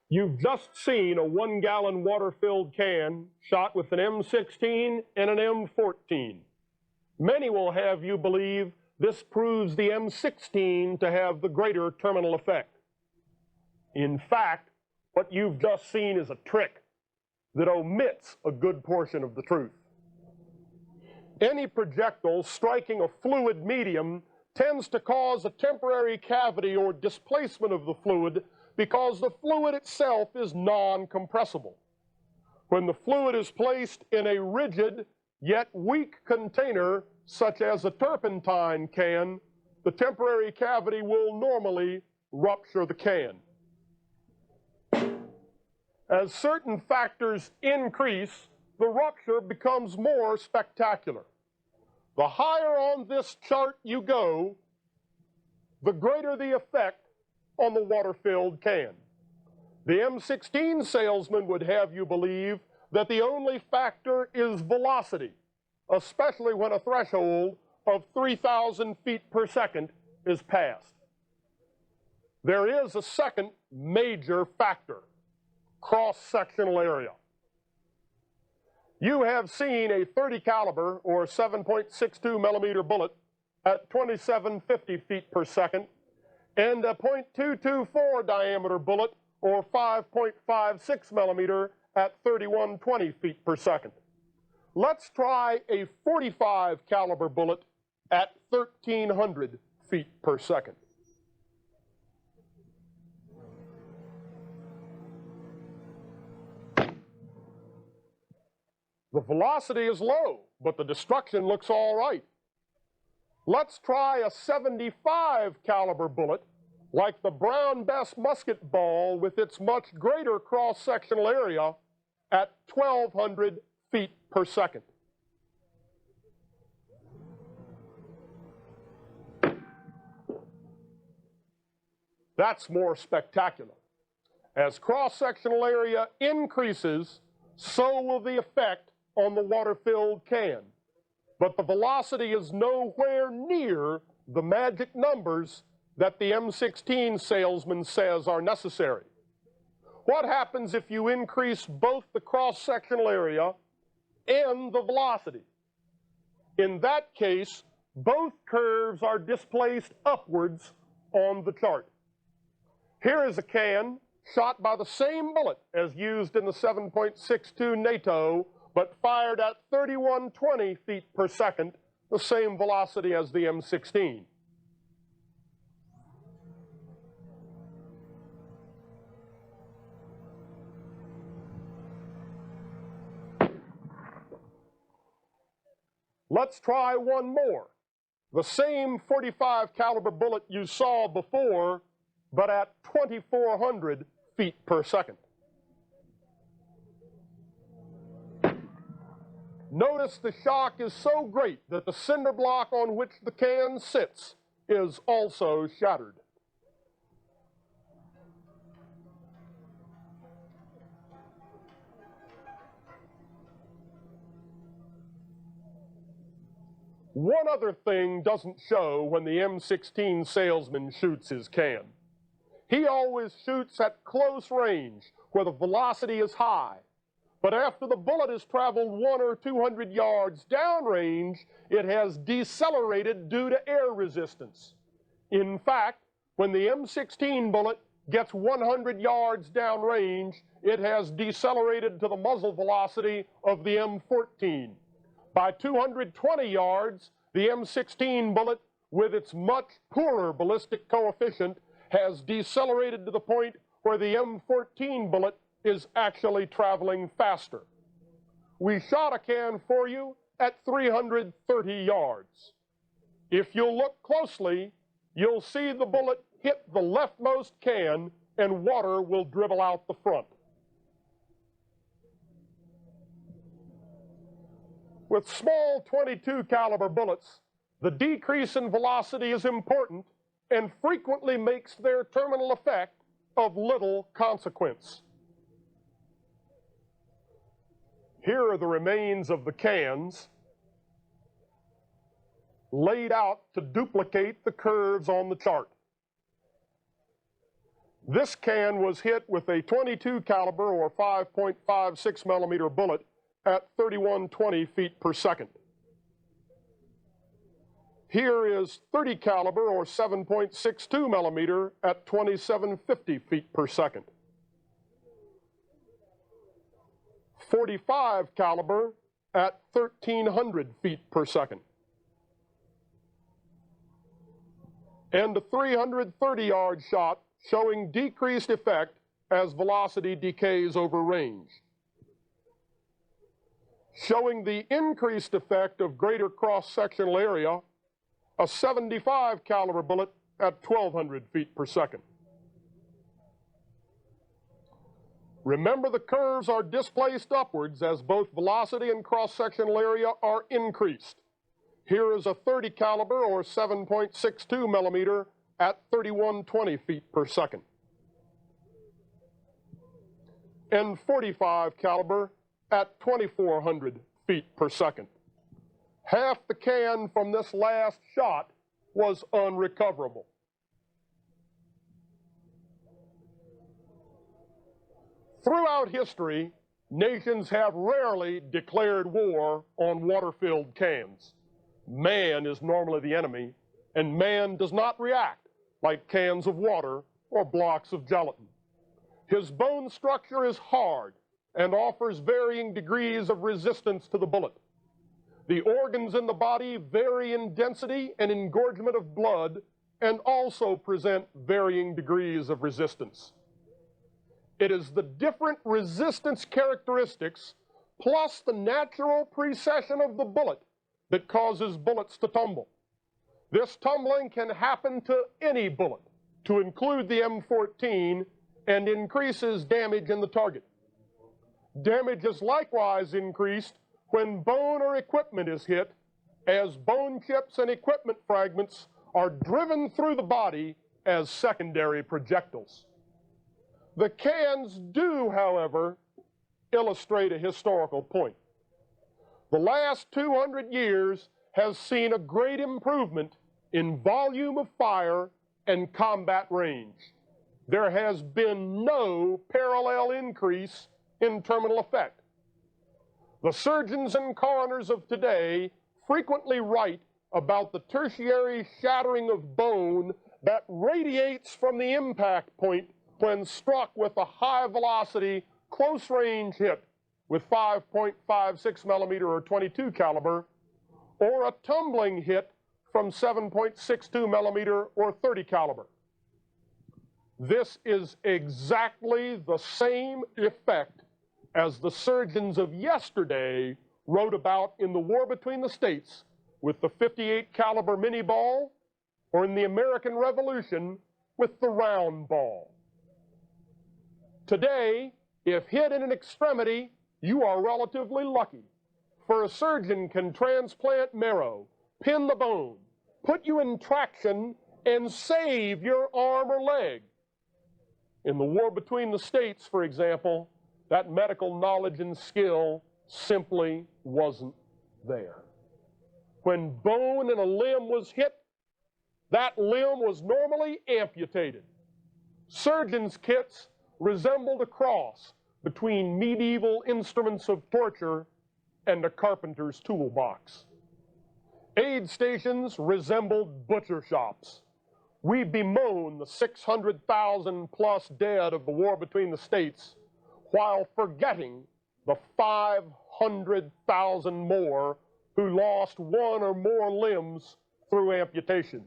You've just seen a 1-gallon water-filled can shot with an M16 and an M14. Many will have you believe this proves the M16 to have the greater terminal effect. In fact, what you've just seen is a trick that omits a good portion of the truth. Any projectile striking a fluid medium tends to cause a temporary cavity or displacement of the fluid because the fluid itself is non-compressible. When the fluid is placed in a rigid yet weak container, such as a turpentine can, the temporary cavity will normally rupture the can. As certain factors increase, the rupture becomes more spectacular. The higher on this chart you go, the greater the effect on the water-filled can. The M16 salesman would have you believe that the only factor is velocity, especially when a threshold of 3,000 feet per second is passed. There is a second major factor: cross-sectional area. You have seen a .30 caliber or 7.62 millimeter bullet at 2750 feet per second and a .224 diameter bullet or 5.56 millimeter at 3120 feet per second. Let's try a .45 caliber bullet at 1300 feet per second. The velocity is low, but the destruction looks all right. Let's try a .75 caliber bullet like the Brown Bess musket ball with its much greater cross-sectional area at 1200 feet per second. That's more spectacular. As cross-sectional area increases, so will the effect on the water-filled can. But the velocity is nowhere near the magic numbers that the M16 salesman says are necessary. What happens if you increase both the cross-sectional area and the velocity? In that case, both curves are displaced upwards on the chart. Here is a can shot by the same bullet as used in the 7.62 NATO, but fired at 3120 feet per second, the same velocity as the M16. Let's try one more. The same .45 caliber bullet you saw before, but at 2400 feet per second. Notice the shock is so great that the cinder block on which the can sits is also shattered. One other thing doesn't show when the M16 salesman shoots his can. He always shoots at close range where the velocity is high. But after the bullet has traveled 100 or 200 yards downrange, it has decelerated due to air resistance. In fact, when the M16 bullet gets 100 yards downrange, it has decelerated to the muzzle velocity of the M14. By 220 yards, the M16 bullet, with its much poorer ballistic coefficient, has decelerated to the point where the M14 bullet is actually traveling faster. We shot a can for you at 330 yards. If you'll look closely, you'll see the bullet hit the leftmost can and water will dribble out the front. With small .22 caliber bullets, the decrease in velocity is important and frequently makes their terminal effect of little consequence. Here are the remains of the cans laid out to duplicate the curves on the chart. This can was hit with a .22 caliber or 5.56 millimeter bullet at 3120 feet per second. Here is .30 caliber or 7.62 millimeter at 2750 feet per second. .45 caliber at 1300 feet per second. And a 330-yard shot showing decreased effect as velocity decays over range. Showing the increased effect of greater cross-sectional area, a 75 caliber bullet at 1200 feet per second. Remember, the curves are displaced upwards as both velocity and cross-sectional area are increased. Here is a 30 caliber or 7.62 millimeter at 3120 feet per second. And 45 caliber at 2400 feet per second. Half the can from this last shot was unrecoverable. Throughout history, nations have rarely declared war on water-filled cans. Man is normally the enemy, and man does not react like cans of water or blocks of gelatin. His bone structure is hard and offers varying degrees of resistance to the bullet. The organs in the body vary in density and engorgement of blood and also present varying degrees of resistance. It is the different resistance characteristics plus the natural precession of the bullet that causes bullets to tumble. This tumbling can happen to any bullet, to include the M14, and increases damage in the target. Damage is likewise increased when bone or equipment is hit, as bone chips and equipment fragments are driven through the body as secondary projectiles. The cans do, however, illustrate a historical point. The last 200 years has seen a great improvement in volume of fire and combat range. There has been no parallel increase in terminal effect. The surgeons and coroners of today frequently write about the tertiary shattering of bone that radiates from the impact point when struck with a high-velocity, close-range hit with 5.56 millimeter or .22 caliber, or a tumbling hit from 7.62 millimeter or .30 caliber. This is exactly the same effect as the surgeons of yesterday wrote about in the war between the states with the .58 caliber mini ball, or in the American Revolution with the round ball. Today, if hit in an extremity, you are relatively lucky, for a surgeon can transplant marrow, pin the bone, put you in traction, and save your arm or leg. In the war between the states, for example, that medical knowledge and skill simply wasn't there. When bone in a limb was hit, that limb was normally amputated. Surgeons' kits resembled a cross between medieval instruments of torture and a carpenter's toolbox. Aid stations resembled butcher shops. We bemoan the 600,000 plus dead of the war between the states, while forgetting the 500,000 more who lost one or more limbs through amputation.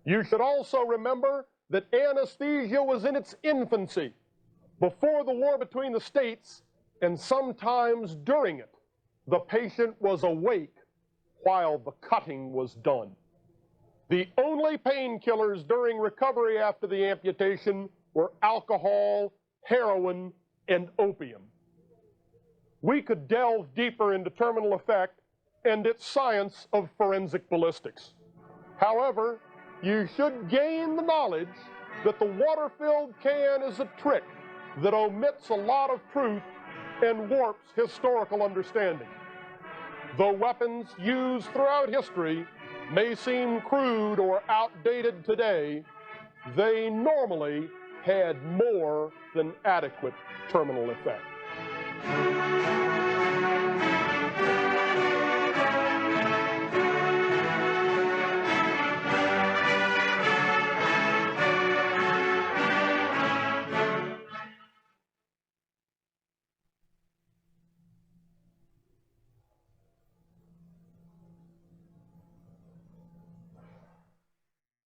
You should also remember that anesthesia was in its infancy before the war between the states, and sometimes during it, the patient was awake while the cutting was done. The only painkillers during recovery after the amputation were alcohol, heroin, and opium. We could delve deeper into terminal effect and its science of forensic ballistics. However, you should gain the knowledge that the water-filled can is a trick that omits a lot of truth and warps historical understanding. Though weapons used throughout history may seem crude or outdated today, they normally had more than adequate terminal effect.